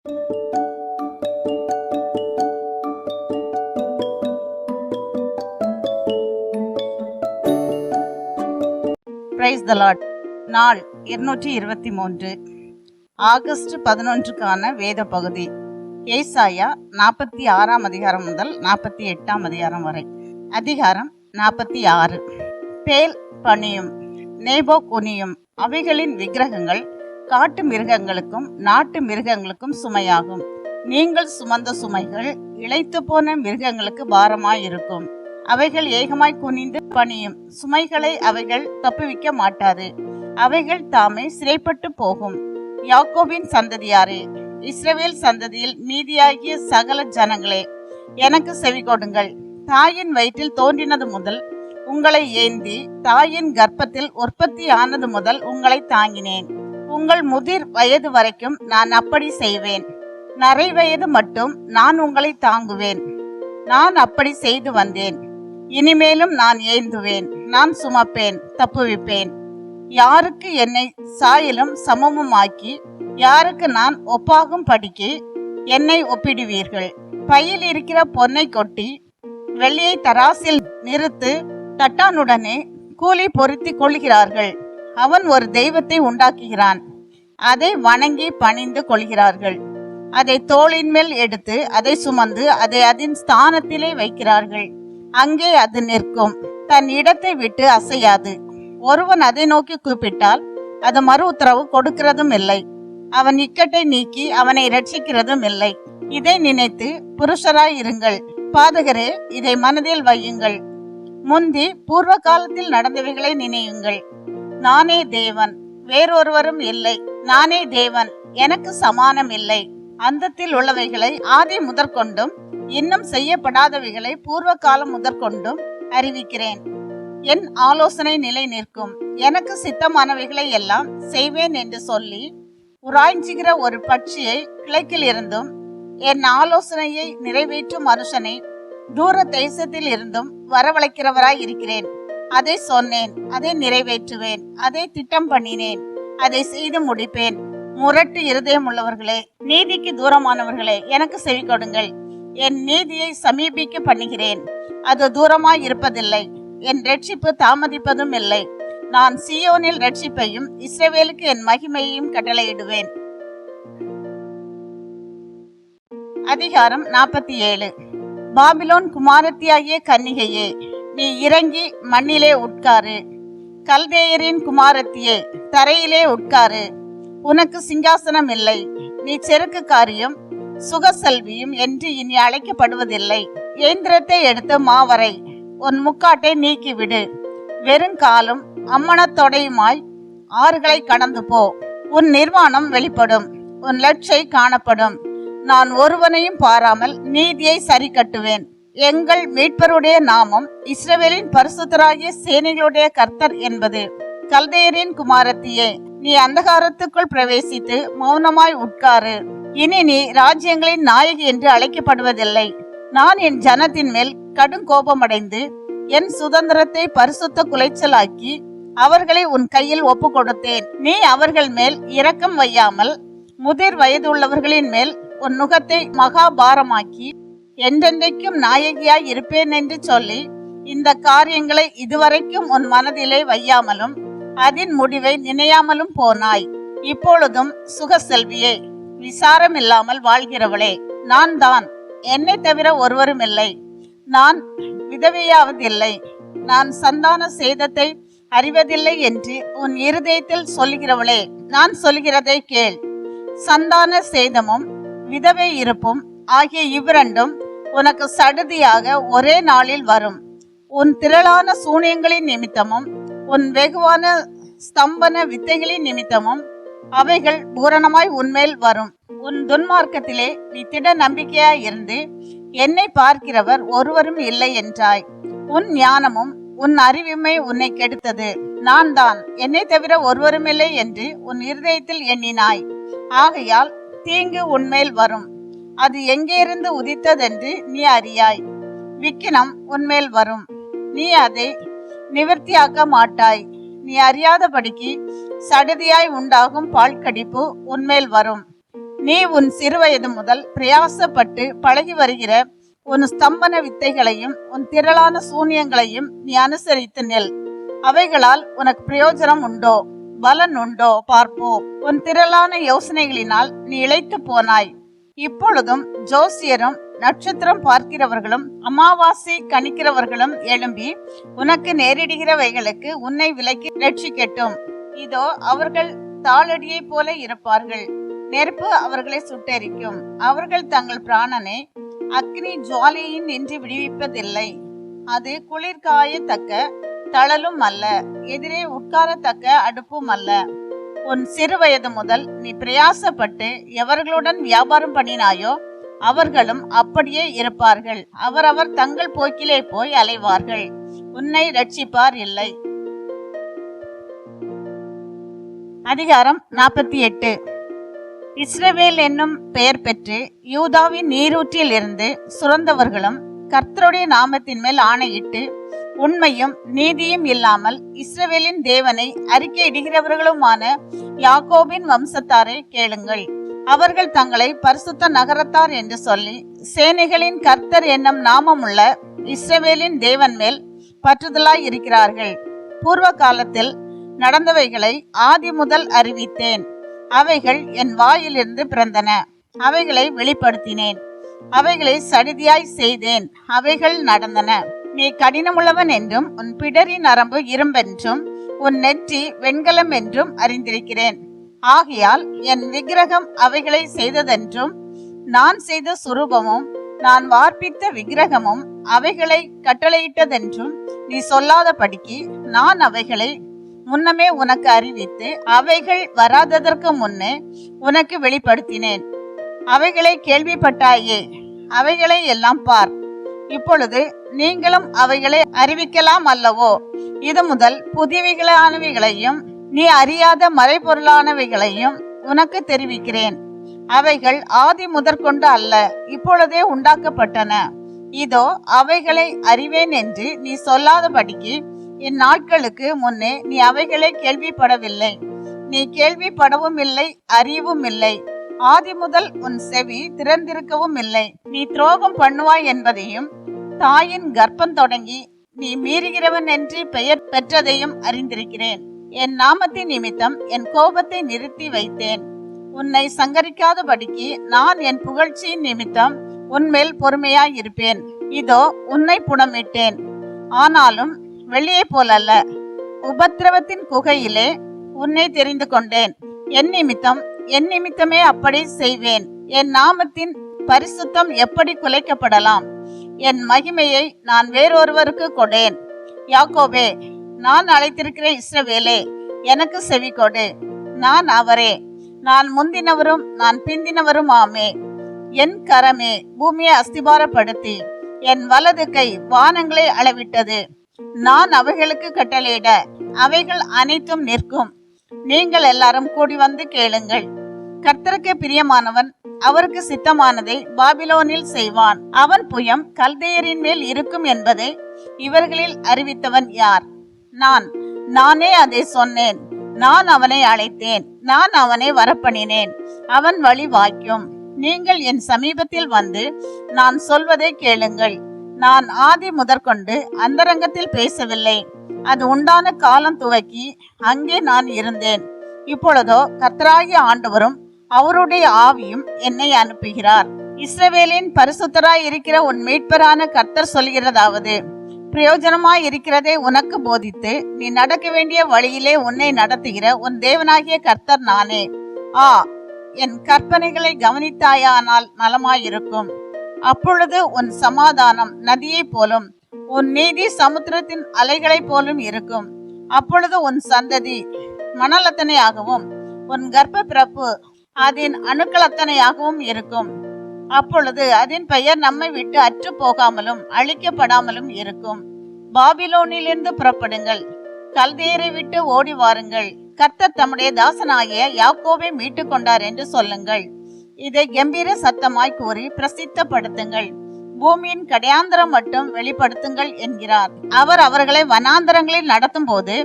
Praise the Lord. நாள் 223, August 11க்கான வேத பகுதி ஏசாயா 46ஆம் அதிகாரம் முதல் 48ஆம் அதிகாரம் வரை. அதிகாரம் 46. பேல் பணியும் நேபோ குனியும், அவைகளின் விக்கிரகங்கள் காட்டு மிருகங்களுக்கும் நாட்டு மிருகங்களுக்கும் சுமையாகும். நீங்கள் சுமந்த சுமைகள் இளைத்து போன மிருகங்களுக்கு பாரமாயிருக்கும். அவைகள் ஏகமாய் குனிந்து பணியும், சுமைகளை அவைகள் தப்புவிக்க மாட்டாது. அவைகள் தாமே சிறைப்பட்டு போகும். யாக்கோபின் சந்ததியாரே, இஸ்ரவேல் சந்ததியில் மீதியாகிய சகல ஜனங்களே, எனக்கு செவி கொடுங்கள். தாயின் வயிற்றில் தோன்றினது முதல் உங்களை ஏந்தி, தாயின் கர்ப்பத்தில் உற்பத்தி ஆனது முதல் உங்களை தாங்கினேன். உங்கள் முதிர் வயது வரைக்கும் நான் அப்படி செய்வேன். நரை வயது மட்டும் நான் உங்களை தாங்குவேன். நான் அப்படி செய்து வந்தேன். இனிமேலும் நான் ஏந்துவேன், நான் சுமப்பேன், தப்புவிப்பேன். யாருக்கு என்னை சாயலும் சமமும் ஆக்கி, யாருக்கு நான் ஒப்பாகும் படிக்கு என்னை ஒப்பிடுவீர்கள்? பையில் இருக்கிற பொன்னை கொட்டி வெள்ளியை தராசில் நிறுத்து தட்டானுடனே கூலி பொருத்தி கொள்கிறார்கள். அவன் ஒரு தெய்வத்தை உண்டாக்குகிறான், அதை வணங்கி பணிந்து கொள்கிறார்கள். அதை தோளின் மேல் எடுத்து அதை சுமந்து அதை அதன் ஸ்தானத்திலே வைக்கிறார்கள். அங்கே அது நிற்கும், தன் இடத்தை விட்டு அசையாது. ஒருவன் அதை நோக்கி கூப்பிட்டால் அது மறு உத்தரவு கொடுக்கிறதும் இல்லை. அவன் இக்கட்டை நீக்கி அவனை இரட்சிக்கிறதும் இல்லை. இதை நினைத்து புருஷராய் இருங்கள், பாதகரே, இதை மனதில் வையுங்கள். முந்தி பூர்வ காலத்தில் நடந்தவைகளை நினையுங்கள். நானே தேவன், வேறொருவரும் இல்லை. நானே தேவன், எனக்கு சமானம் இல்லை. அந்தத்தில் உள்ளவைகளை ஆதி முதற்கொண்டும் இன்னும் செய்யப்படாதவைகளை பூர்வ காலம் முதற்கொண்டும் அறிவிக்கிறேன். என் ஆலோசனை நிலை நிற்கும். எனக்கு சித்தமானவைகளை எல்லாம் செய்வேன் என்று சொல்லி உராய்ஞ்சுகிற ஒரு பட்சியை கிழக்கில் இருந்தும், என் ஆலோசனையை நிறைவேற்றும் மனுஷனை தூர தேசத்தில் இருந்தும் வரவழைக்கிறவராய் இருக்கிறேன். அதை சொன்னேன், அதை நிறைவேற்றுவேன். அதை திட்டம் பண்ணினேன், அதை செய்து முடிப்பேன். முரட்டு இருதயம் உள்ளவர்களே, நீதிக்கு தூரமானவர்களே, எனக்கு செவி கொடுங்கள். என் நீதியை சமீபிக்க பண்ணுகிறேன், அது தூரமாய் இருப்பதில்லை. என் ரட்சிப்பு தாமதிப்பதும் இல்லை. நான் சீயோனில் ரட்சிப்பையும் இஸ்ரவேலுக்கு என் மகிமையையும் கட்டளையிடுவேன். அதிகாரம் 47. பாபிலோன் குமாரத்தியாகிய கன்னிகையே, நீ இறங்கி மண்ணிலே உட்காரு. கல்தேயரின் குமாரத்தியே, தரையிலே உட்காரு. உனக்கு சிங்காசனம் இல்லை. நீ செருக்குக்காரியும் சுகசெல்வியும் என்று இனி அழைக்கப்படுவதில்லை. இயந்திரத்தை எடுத்து மாவரை, உன் முக்காட்டை நீக்கிவிடு. வெறுங்காலும் அம்மனத்தொடையுமாய் ஆறுகளை கடந்து போ. உன் நிர்வாணம் வெளிப்படும், உன் லட்சை காணப்படும். நான் ஒருவனையும் பாராமல் நீதியை சரி கட்டுவேன். எங்கள் மீட்பருடைய நாமம் இஸ்ரவேலின் பரிசுத்தராகிய சேனைகளுடைய கர்த்தர் என்பது. கல்தேயரின் குமாரத்தியே, நீ அந்தகாரத்துக்குள் பிரவேசித்து மௌனமாய் உட்காரு. இனி நீ ராஜ்யங்களின் நாயகி என்று அழைக்கப்படுவதில்லை. நான் என் ஜனத்தின் மேல் கடும் கோபமடைந்து என் சுதந்திரத்தை பரிசுத்த குலைச்சலாக்கி அவர்களை உன் கையில் ஒப்பு கொடுத்தேன். நீ அவர்கள் மேல் இரக்கம் வையாமல் முதிர் வயதுள்ளவர்களின் மேல் உன் நுகத்தை மகாபாரமாக்கி என்றென்றைக்கும் நாயகியாய் இருப்பேன் என்று சொல்லி இந்த காரியங்களை இதுவரைக்கும் உன் மனதிலே வையாமலும் அதன் முடிவை நினையாமலும் போனாய். இப்பொழுதும் சுகசெல்வியே, விசாரம் இல்லாமல் வாழ்கிறவளே, நான் தான், என்னை தவிர ஒருவரும் இல்லை. நான் விதவையாவதில்லை, நான் சந்தான சேதத்தை அறிவதில்லை என்று உன் இருதயத்தில் சொல்லுகிறவளே, நான் சொல்கிறதை கேள். சந்தான சேதமும் விதவை இருப்பும் ஆகிய இவ்விரண்டும் உனக்கு சடுதியாக ஒரே நாளில் வரும். உன் திரளான சூனியங்களின் நிமித்தமும் உன் வெகுவான ஸ்தம்பன வித்தைகளின் நிமித்தமும் அவைகள் பூரணமாய் உன்மேல் வரும். உன் துன்மார்க்கத்திலே நீ திட நம்பிக்கையாய் இருந்து என்னை பார்க்கிறவர் ஒருவரும் இல்லை என்றாய். உன் ஞானமும் உன் அறிவுமே உன்னை கெடுத்தது. நான் தான், என்னை தவிர ஒருவரும் இல்லை என்று உன் இருதயத்தில் எண்ணினாய். ஆகையால் தீங்கு உன்மேல் வரும். அது எங்கேயிருந்து உதித்ததென்று நீ அறியாய். விக்கினம் உன்மேல் வரும், நீ அதை நிவர்த்தியாக்க மாட்டாய். நீ அறியாதபடிக்கு சடுதியாய் உண்டாகும் பால் கடிப்பு உன்மேல் வரும். நீ உன் சிறுவயது முதல் பிரயாசப்பட்டு பழகி வருகிற உன் ஸ்தம்பன வித்தைகளையும் உன் திரளான சூனியங்களையும் நீ அனுசரித்து நெல். அவைகளால் உனக்கு பிரயோஜனம் உண்டோ, பலன் உண்டோ பார்ப்போம். உன் திரளான யோசனைகளினால் நீ இளைத்து போனாய். இப்பொழுதும் ஜோசியரும் நட்சத்திரம் பார்க்கிறவர்களும் அமாவாசை கணிக்கிறவர்களும் எழும்பி உனக்கு நேரிடுகிறவைகளுக்கு உன்னை விலக்கி ரட்சிக்கட்டும். இதோ அவர்கள் தாளடியை போல இருப்பார்கள், நெருப்பு அவர்களை சுட்டெரிக்கும். அவர்கள் தங்கள் பிராணனை அக்னி ஜுவாலையின் நின்று விடுவிப்பதில்லை. அது குளிர்காயத்தக்க தழலும் அல்ல, எதிரே உட்காரத்தக்க அடுப்பும் அல்ல. உன் சிறு வயது முதல் நீ பிரயாசப்பட்டு எவர்களுடன் வியாபாரம் பண்ணினாயோ அவர்களும் அப்படியே இருப்பார்கள். அவரவர் தங்கள் போக்கிலே போய் அலைவார்கள், உன்னை ரட்சிப்பார் இல்லை. அதிகாரம் 48. இஸ்ரவேல் என்னும் பெயர் பெற்று யூதாவின் நீரூற்றில் இருந்து சுரந்தவர்களும் கர்த்தருடைய நாமத்தின் மேல் ஆணையிட்டு உண்மையும் நீதியும் இல்லாமல் இஸ்ரவேலின் தேவனை அறிக்கையிடுகிறவர்களுமான யாக்கோபின் வம்சத்தாரை கேளுங்கள். அவர்கள் தங்களை பரிசுத்த நகரத்தார் என்று சொல்லி சேனைகளின் கர்த்தர் என்னும் நாமமுள்ள இஸ்ரவேலின் தேவன் மேல் பற்றுதலாய் இருக்கிறார்கள். பூர்வ காலத்தில் நடந்தவைகளை ஆதி முதல் அறிவித்தேன். அவைகள் என் வாயிலிருந்து பிறந்தன. அவைகளை வெளிப்படுத்தினேன். அவைகளை சடிதியாய் செய்தேன். அவைகள் நடந்தன. நீ கடினமுள்ளவன் என்றும் உன் பிடரி நரம்பு இரும்பென்றும் உன் நெற்றி வெண்கலம் என்றும் அறிந்திருக்கிறேன். ஆகையால் என் விக்கிரகம் அவைகளை செய்ததென்றும் நான் செய்த சுரூபமும் நான் வார்ப்பித்த விக்கிரகமும் அவைகளை கட்டளையிட்டதென்றும் நீ சொல்லாதபடிக்கு நான் அவைகளை முன்னமே உனக்கு அறிவித்து அவைகள் வராததற்கு முன்னே உனக்கு வெளிப்படுத்தினேன். அவைகளை கேள்விப்பட்டாயே, அவைகளை எல்லாம் பார். இப்பொழுது நீங்களும் அவைகளை அறிவிக்கலாம் அல்லவோ? இது முதல் புதியவைகளானவைகளையும் நீ அறியாத மறைபொருளானவைகளையும் உனக்கு தெரிவிக்கிறேன். அவைகள் ஆதி முதற்கொண்டு அல்ல, இப்பொழுதே உண்டாக்கப்பட்டன. இதோ அவைகளை அறிவேன் என்று நீ சொல்லாதபடிக்கு என் நாட்களுக்கு முன்னே நீ அவைகளை கேள்விப்படவில்லை. நீ கேள்விப்படவும் இல்லை, அறியவும் இல்லை. ஆதி முதல் உன் செவி திறந்திருக்கவும் இல்லை. நீ துரோகம் பண்ணுவாய் என்பதையும் தாயின் கர்ப்பம் தொடங்கி நீ மீறுகிறவன் என்று பெயர் பெற்றதையும் அறிந்திருக்கிறேன். என் நாமத்தின் நிமித்தம் என் கோபத்தை நிறுத்தி வைத்தேன். உன்னை சங்கரிக்காதபடிக்கு நான் என் புகழ்ச்சியின் நிமித்தம் உன்மேல் பொறுமையாய் இருப்பேன். இதோ உன்னை புடமிட்டேன், ஆனாலும் வெளியே போலல்ல. உபத்திரவத்தின் குகையிலே உன்னை தெரிந்து கொண்டேன். என் நிமித்தமே அப்படி செய்வேன். என் நாமத்தின் பரிசுத்தம் எப்படி குலைக்கப்படலாம்? என் மகிமையை நான் வேறொருவருக்கு கொடேன். யாக்கோபே, நான் அழைத்திருக்கிற இஸ்ரவேலே, எனக்கு செவி கொடு. நான் அவரே, நான் முந்தினவரும் நான் பிந்தினவரும் ஆமே. என் கரமே பூமியை அஸ்திபாரப்படுத்தி என் வலது கை வானங்களை அளவிட்டது. நான் அவைகளுக்கு கட்டளையிட அவைகள் அனைத்தும் நிற்கும். நீங்கள் எல்லாரும் கூடி வந்து கேளுங்கள். கர்த்தருக்கு பிரியமானவன் அவருக்கு சித்தமானதை பாபிலோனில் செய்வான். அவன் புயம் கல்தேயரின் மேல் இருக்கும் என்பதை இவர்களில் அறிவித்தவன் யார்? நானே அதை சொன்னேன். நான் அவனை அழைத்தேன், நான் அவனை வரப்பண்ணினேன். அவன் வழி வாய்க்கும். நீங்கள் என் சமீபத்தில் வந்து நான் சொல்வதை கேளுங்கள். நான் ஆதி முதற்கொண்டு அந்தரங்கத்தில் பேசவில்லை. அது உண்டான காலம் துவக்கி அங்கே நான் இருந்தேன். இப்பொழுதோ கர்த்தராகிய ஆண்டவரும் அவருடைய ஆவியும் என்னை அனுப்புகிறார். இஸ்ரவேலின் பரிசுத்தராய் இருக்கிற உன் மீட்பரான கர்த்தர் சொல்கிறதாவது, பிரயோஜனமாய் இருக்கிறதை உனக்கு போதித்து நீ நடக்க வேண்டிய வழியிலே உன்னை நடத்துகிற உன் தேவனாகிய கர்த்தர் நானே. என் கற்பனைகளை கவனித்தாயானால் நலமாயிருக்கும். அப்பொழுது உன் சமாதானம் நதியை போலும், உன் நீதி சமுத்திரத்தின் அலைகளை போலும் இருக்கும். அப்பொழுது உன் சந்ததி மணலத்தனையாகவும் உன் கர்ப்ப பிறப்பு அதன் அணுக்களத்தனையாகவும் இருக்கும். அப்பொழுது அதன் பெயர் நம்மை விட்டு அற்று போகாமலும் அழிக்கப்படாமலும் இருக்கும். பாபிலோனிலிருந்து புறப்படுங்கள், கல்தேயரை விட்டு ஓடி வாருங்கள். கர்த்தர் தம்முடைய தாசனாகிய யாக்கோபை மீட்டு கொண்டார் என்று சொல்லுங்கள். இதை கம்பீர சத்தமாய் கூறி பிரசித்தப்படுத்துங்கள். பூமியின் கடையாந்தரம் மட்டும் வெளிப்படுத்துங்கள் என்கிறார். அவர் அவர்களை வனாந்தரங்களில் நடத்தும் போது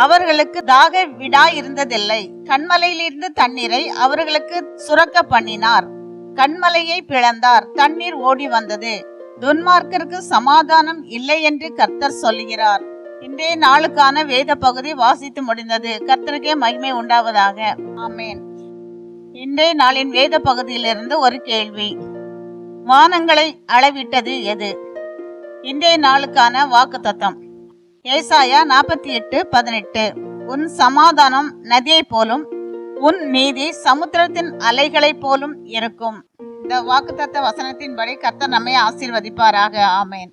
அவர்களுக்கு தாக விடா இருந்ததில்லை. கண்மலையிலிருந்து தண்ணீரை அவர்களுக்கு சுரக்க பண்ணினார். கண்மலையை பிளந்தார், தண்ணீர் ஓடி வந்தது. துன்மார்க்கருக்கு சமாதானம் இல்லை என்று கர்த்தர் சொல்லுகிறார். இன்றைய நாளுக்கான வேத பகுதி வாசித்து முடிந்தது. கர்த்தருக்கே மகிமை உண்டாவதாக. ஆமேன். இன்றைய நாளின் வேத பகுதியிலிருந்து ஒரு கேள்வி. வானங்களை அளவிட்டது எது? இன்றைய நாளுக்கான வாக்குத்தத்தம் ஏசாயா 48:18. உன் சமாதானம் நதியை போலும், உன் நீதி சமுத்திரத்தின் அலைகளை போலும் இருக்கும். இந்த வாக்குத்தத்த வசனத்தின்படி கர்த்தர் நம்மை ஆசீர்வதிப்பாராக. ஆமேன்.